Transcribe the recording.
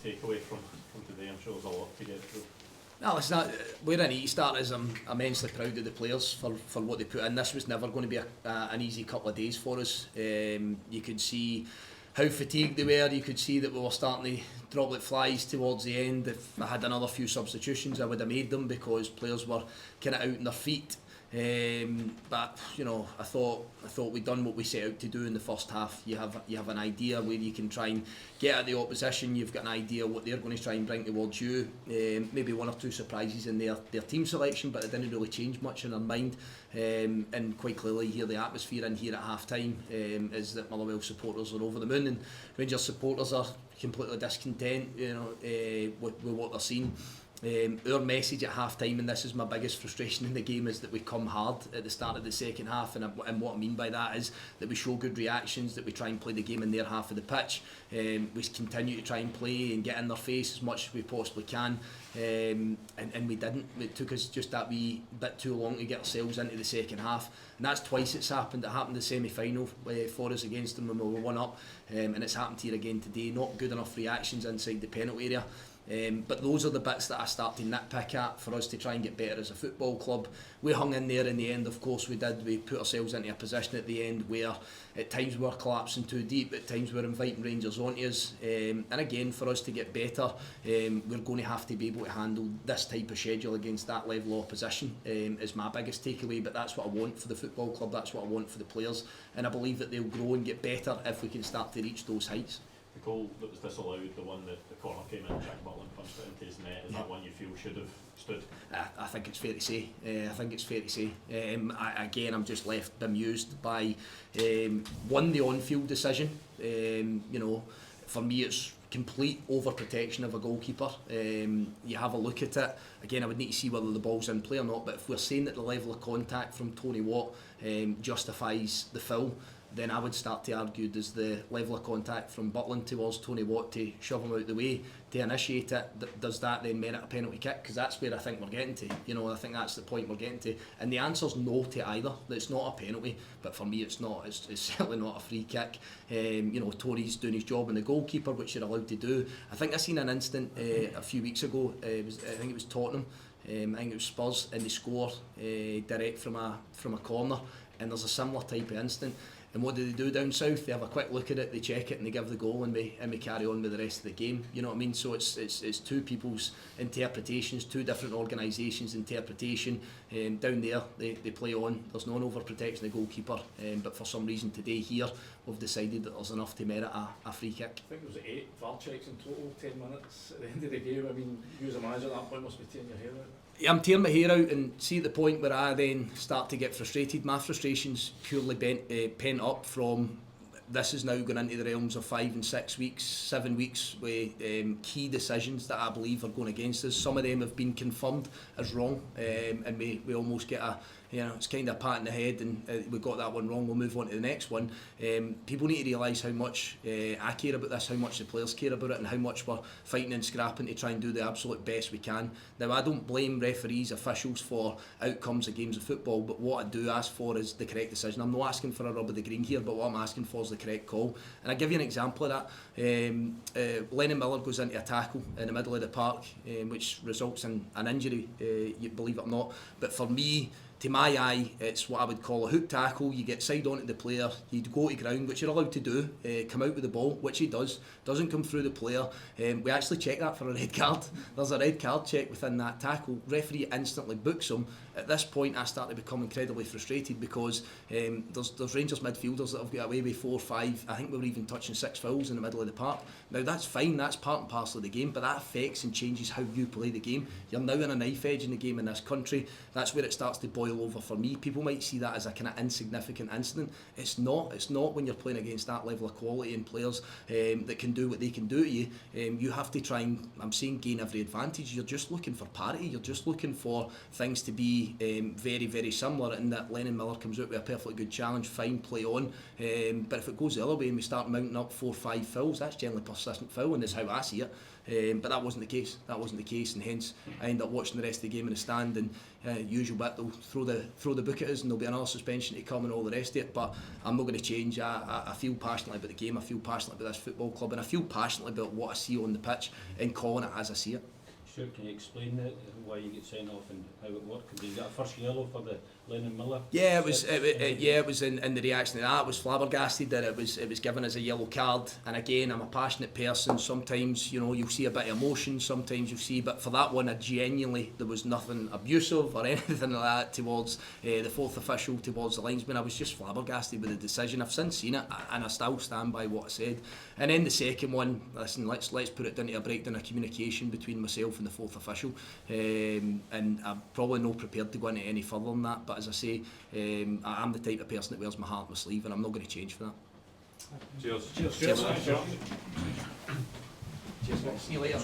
takeaway from today? I'm sure there's a lot to get through. No, it's not. Where I need to start is I'm immensely proud of the players for what they put in. This was never going to be an easy couple of days for us. You could see how fatigued they were. You could see that we were starting to drop like flies towards the end. If I had another few substitutions, I would have made them because players were kind of out on their feet. But you know, I thought we'd done what we set out to do in the first half. You have an idea where you can try and get at the opposition. You've got an idea what they're going to try and bring towards you. Maybe one or two surprises in their team selection, but it didn't really change much in our mind. And quite clearly here the atmosphere in here at half time is that Motherwell supporters are over the moon and Rangers supporters are completely discontent, you know, with what they're seeing. Our message at half time, and this is my biggest frustration in the game, is that we come hard at the start of the second half, and what I mean by that is that we show good reactions, that we try and play the game in their half of the pitch. We continue to try and play and get in their face as much as we possibly can, and we didn't. It took us just that wee bit too long to get ourselves into the second half, and that's twice it's happened. It happened in the semi-final for us against them when we were 1-up, and it's happened here again today. Not good enough reactions inside the penalty area. But those are the bits that I start to nitpick at for us to try and get better as a football club. We hung in there in the end, of course we did. We put ourselves into a position at the end where at times we were collapsing too deep, at times we were inviting Rangers onto us. And again, for us to get better, we're going to have to be able to handle this type of schedule against that level of opposition, is my biggest takeaway. But that's what I want for the football club, that's what I want for the players. And I believe that they'll grow and get better if we can start to reach those heights. The goal that was disallowed, the one that the corner came in, Jack Butland punched it into his net, is that one you feel should have stood? I think it's fair to say. I'm just left bemused by the on-field decision. You know, for me it's complete overprotection of a goalkeeper. You have a look at it again. I would need to see whether the ball's in play or not, but if we're saying that the level of contact from Tony Watt justifies the foul, then I would start to argue, does the level of contact from Butland towards Tony Watt to shove him out the way to initiate it, does that then merit a penalty kick? Because that's where I think we're getting to. You know, I think that's the point we're getting to. And the answer's no to either. It's not a penalty, but for me it's not. It's certainly not a free kick. You know, Tony's doing his job in the goalkeeper, which you're allowed to do. I think I seen an instant a few weeks ago. I think it was Tottenham. I think it was Spurs, and they score direct from a corner. And there's a similar type of instant. And what do they do down south? They have a quick look at it, they check it, and they give the goal, and we carry on with the rest of the game. You know what I mean? So it's two people's interpretations, two different organisations' interpretation. Down there, they play on. There's no overprotection of the goalkeeper, but for some reason today here, we've decided that there's enough to merit a free kick. I think it was 8 VAR checks in total, 10 minutes at the end of the game. I mean, you as a manager at that point must be tearing your hair out. I'm tearing my hair out, and see at the point where I then start to get frustrated. My frustration's purely pent up from this is now going into the realms of 5 and 6 weeks, 7 weeks with key decisions that I believe are going against us. Some of them have been confirmed as wrong, and we almost get a, you know, it's kind of a pat in the head, and we got that one wrong, we'll move on to the next one. People need to realise how much I care about this, how much the players care about it, and how much we're fighting and scrapping to try and do the absolute best we can. Now, I don't blame referees, officials for outcomes of games of football, but what I do ask for is the correct decision. I'm not asking for a rub of the green here, but what I'm asking for is the correct call. And I'll give you an example of that. Lennon Miller goes into a tackle in the middle of the park, which results in an injury, you believe it or not. But for me, to my eye, it's what I would call a hook tackle. You get side onto the player, you go to ground, which you're allowed to do, come out with the ball, which he does, doesn't come through the player. We actually check that for a red card. There's a red card check within that tackle. Referee instantly books him. At this point, I start to become incredibly frustrated because there's Rangers midfielders that have got away with 4 or 5, I think we were even touching 6 fouls in the middle of the park. Now that's fine, that's part and parcel of the game, but that affects and changes how you play the game. You're now in a knife edge in the game in this country. That's where it starts to boil over for me. People might see that as a kind of insignificant incident. It's not when you're playing against that level of quality and players that can do what they can do to you. You have to try and, I'm saying, gain every advantage. You're just looking for parity, you're just looking for things to be very, very similar, and that Lennon Miller comes out with a perfectly good challenge, fine, play on. But if it goes the other way and we start mounting up 4 or 5 fouls, that's generally persistent foul, and that's how I see it. But that wasn't the case, and hence I ended up watching the rest of the game in the stand, and usual bit, they'll throw the book at us and there'll be another suspension to come and all the rest of it, but I'm not going to change. I feel passionately about the game, I feel passionately about this football club, and I feel passionately about what I see on the pitch and calling it as I see it. Stuart, can you explain why you get sent off and how it worked? Did you get a first yellow for the Lennon Miller? Yeah, it was in the reaction to that. I was flabbergasted that it was given as a yellow card. And again, I'm a passionate person. Sometimes, you know, you'll see a bit of emotion. Sometimes you'll see, but for that one, there was nothing abusive or anything like that towards the fourth official, towards the linesman. I was just flabbergasted with the decision. I've since seen it, and I still stand by what I said. And then the second one, listen, let's put it down to a breakdown of communication between myself and the fourth official. And I'm probably not prepared to go into any further than that. But as I say, I'm the type of person that wears my heart on my sleeve, and I'm not going to change for that. Cheers. Cheers. See you later.